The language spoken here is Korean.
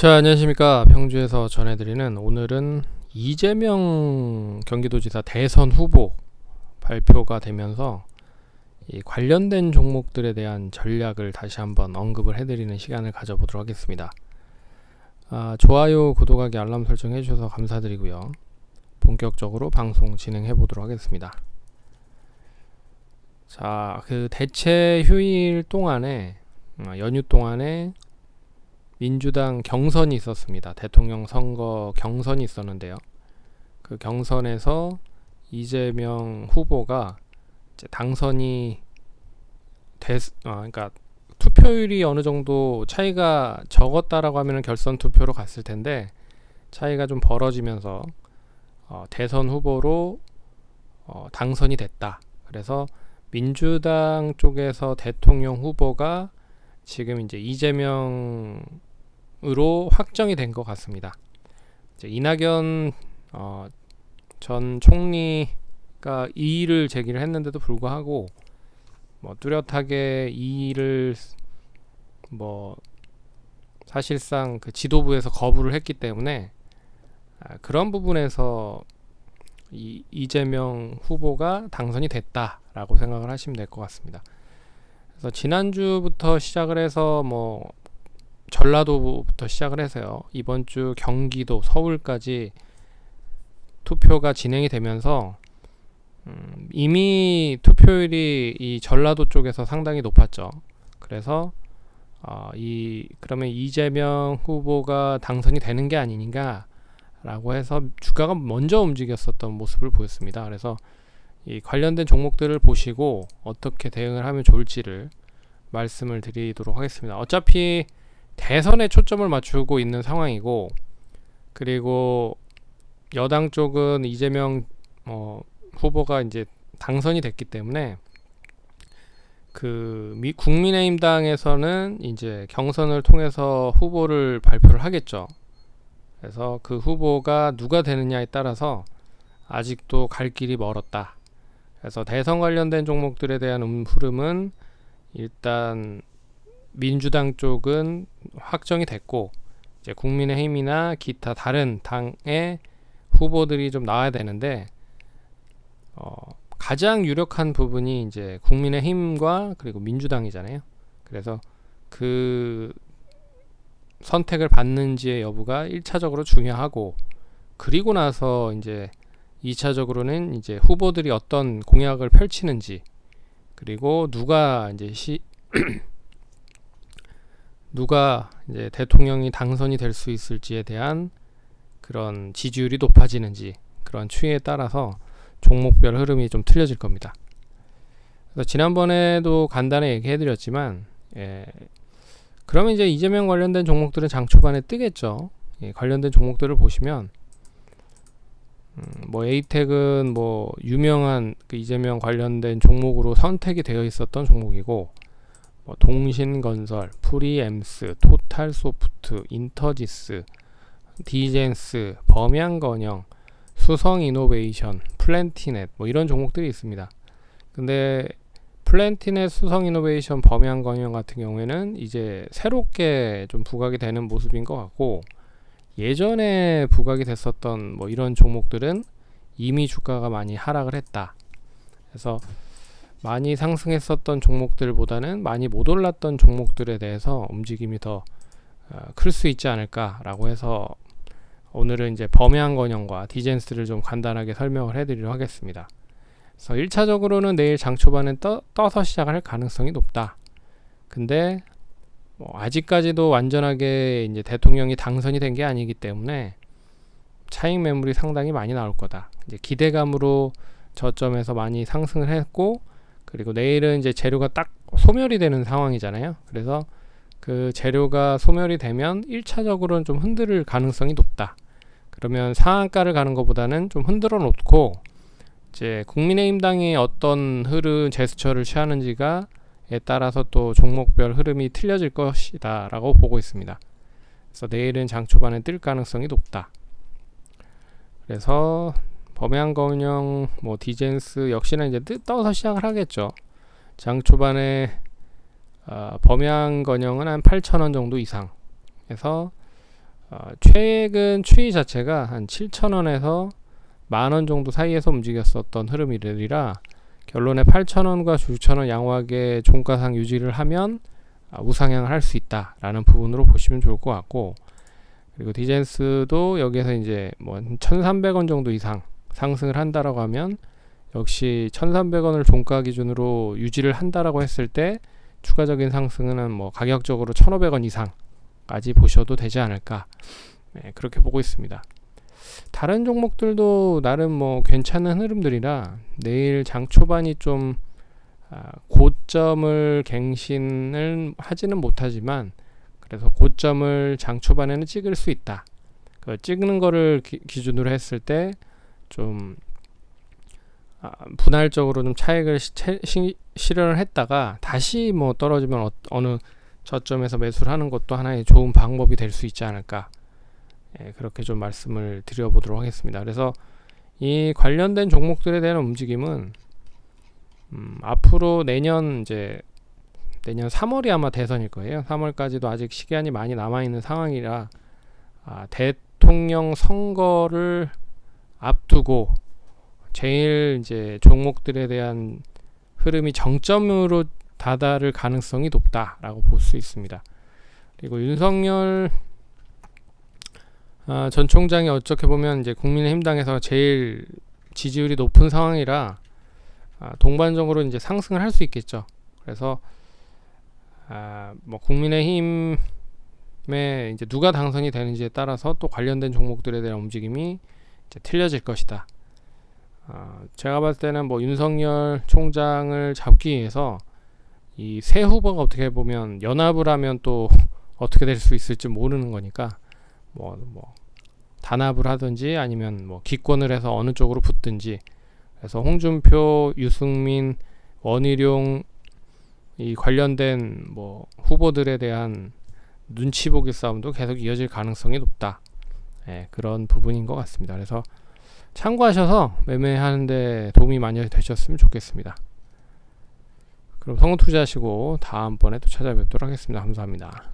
자, 안녕하십니까. 평주에서 전해드리는 오늘은 이재명 경기도지사 대선 후보 발표가 되면서 이 관련된 종목들에 대한 전략을 다시 한번 언급을 해드리는 시간을 가져보도록 하겠습니다. 좋아요, 구독하기, 알람 설정 해주셔서 감사드리고요. 본격적으로 방송 진행해 보도록 하겠습니다. 자, 그 대체 휴일 동안에 연휴 동안에 민주당 경선이 있었습니다. 대통령 선거 경선이 있었는데요. 그 경선에서 이재명 후보가 이제 당선이 그러니까 투표율이 어느 정도 차이가 적었다라고 하면 결선 투표로 갔을 텐데 차이가 좀 벌어지면서 대선 후보로 당선이 됐다. 그래서 민주당 쪽에서 대통령 후보가 지금 이제 이재명으로 확정이 된 것 같습니다. 이제 이낙연 전 총리가 이의를 제기를 했는데도 불구하고 뚜렷하게 이의를 사실상 그 지도부에서 거부를 했기 때문에 그런 부분에서 이재명 후보가 당선이 됐다라고 생각을 하시면 될 것 같습니다. 그래서 지난주부터 시작을 해서 전라도부터 시작을 해서요. 이번 주 경기도, 서울까지 투표가 진행이 되면서 이미 투표율이 이 전라도 쪽에서 상당히 높았죠. 그래서 그러면 이재명 후보가 당선이 되는 게 아니닌가라고 해서 주가가 먼저 움직였었던 모습을 보였습니다. 그래서 이 관련된 종목들을 보시고 어떻게 대응을 하면 좋을지를 말씀을 드리도록 하겠습니다. 어차피 대선에 초점을 맞추고 있는 상황이고, 그리고 여당 쪽은 이재명 후보가 이제 당선이 됐기 때문에 국민의힘당에서는 이제 경선을 통해서 후보를 발표를 하겠죠. 그래서 그 후보가 누가 되느냐에 따라서 아직도 갈 길이 멀었다. 그래서 대선 관련된 종목들에 대한 흐름은 일단 민주당 쪽은 확정이 됐고, 이제 국민의힘이나 기타 다른 당의 후보들이 좀 나와야 되는데 가장 유력한 부분이 이제 국민의힘과 그리고 민주당이잖아요. 그래서 그 선택을 받는지의 여부가 1차적으로 중요하고, 그리고 나서 이제 2차적으로는 이제 후보들이 어떤 공약을 펼치는지, 그리고 누가 이제 대통령이 당선이 될 수 있을지에 대한 그런 지지율이 높아지는지, 그런 추이에 따라서 종목별 흐름이 좀 틀려질 겁니다. 그래서 지난번에도 간단히 얘기해드렸지만, 그러면 이제 이재명 관련된 종목들은 장 초반에 뜨겠죠. 관련된 종목들을 보시면 에이텍은 유명한 그 이재명 관련된 종목으로 선택이 되어 있었던 종목이고, 동신건설, 프리엠스, 토탈소프트, 인터지스, 디젠스, 범양건영, 수성이노베이션, 플랜티넷 이런 종목들이 있습니다. 근데 플랜티넷, 수성이노베이션, 범양건영 같은 경우에는 이제 새롭게 좀 부각이 되는 모습인 것 같고, 예전에 부각이 됐었던 이런 종목들은 이미 주가가 많이 하락을 했다. 그래서 많이 상승했었던 종목들보다는 많이 못 올랐던 종목들에 대해서 움직임이 더 클 수 있지 않을까라고 해서 오늘은 이제 범양건영과 디젠스를 좀 간단하게 설명을 해드리도록 하겠습니다. 그래서 1차적으로는 내일 장 초반에 떠서 시작을 할 가능성이 높다. 근데 아직까지도 완전하게 이제 대통령이 당선이 된 게 아니기 때문에 차익 매물이 상당히 많이 나올 거다. 이제 기대감으로 저점에서 많이 상승을 했고, 그리고 내일은 이제 재료가 딱 소멸이 되는 상황이잖아요. 그래서 그 재료가 소멸이 되면 1차적으로는 좀 흔들 가능성이 높다. 그러면 상한가를 가는 것보다는 좀 흔들어 놓고 이제 국민의힘당이 어떤 제스처를 취하는지가 에 따라서 또 종목별 흐름이 틀려질 것이다 라고 보고 있습니다. 그래서 내일은 장 초반에 뜰 가능성이 높다. 그래서 범양건영, 디젠스 역시나 이제 떠서 시작을 하겠죠. 장 초반에 범양건영은 한 8,000원 정도 이상 해서 최근 추이 자체가 한 7,000원에서 만원 정도 사이에서 움직였었던 흐름이라 결론에 8,000원과 9,000원 양호하게 종가상 유지를 하면 우상향을 할 수 있다라는 부분으로 보시면 좋을 것 같고, 그리고 디젠스도 여기에서 이제 뭐 1,300원 정도 이상 상승을 한다라고 하면 역시 1,300원을 종가 기준으로 유지를 한다라고 했을 때 추가적인 상승은 뭐 가격적으로 1,500원 이상까지 보셔도 되지 않을까, 그렇게 보고 있습니다. 다른 종목들도 나름 뭐 괜찮은 흐름들이라 내일 장 초반이 좀 고점을 갱신을 하지는 못하지만 그래서 고점을 장 초반에는 찍을 수 있다. 그 찍는 거를 기준으로 했을 때 좀 분할적으로 좀 차익을 실현을 했다가 다시 뭐 떨어지면 어느 저점에서 매수를 하는 것도 하나의 좋은 방법이 될 수 있지 않을까, 그렇게 좀 말씀을 드려보도록 하겠습니다. 그래서 이 관련된 종목들에 대한 움직임은 앞으로 내년 3월이 아마 대선일 거예요. 3월까지도 아직 시간이 많이 남아있는 상황이라 대통령 선거를 앞두고 제일 이제 종목들에 대한 흐름이 정점으로 다다를 가능성이 높다라고 볼 수 있습니다. 그리고 윤석열 전 총장이 어떻게 보면 이제 국민의힘당에서 제일 지지율이 높은 상황이라 동반적으로 이제 상승을 할 수 있겠죠. 그래서 뭐 국민의힘에 이제 누가 당선이 되는지에 따라서 또 관련된 종목들에 대한 움직임이 이제 틀려질 것이다. 제가 봤을 때는 뭐 윤석열 총장을 잡기 위해서 이 새 후보가 어떻게 보면 연합을 하면 또 어떻게 될 수 있을지 모르는 거니까 뭐 단합을 하든지 아니면 뭐 기권을 해서 어느 쪽으로 붙든지, 그래서 홍준표, 유승민, 원희룡 이 관련된 뭐 후보들에 대한 눈치 보기 싸움도 계속 이어질 가능성이 높다. 그런 부분인 것 같습니다. 그래서 참고하셔서 매매하는데 도움이 많이 되셨으면 좋겠습니다. 그럼 성우 투자하시고 다음번에 또 찾아뵙도록 하겠습니다. 감사합니다.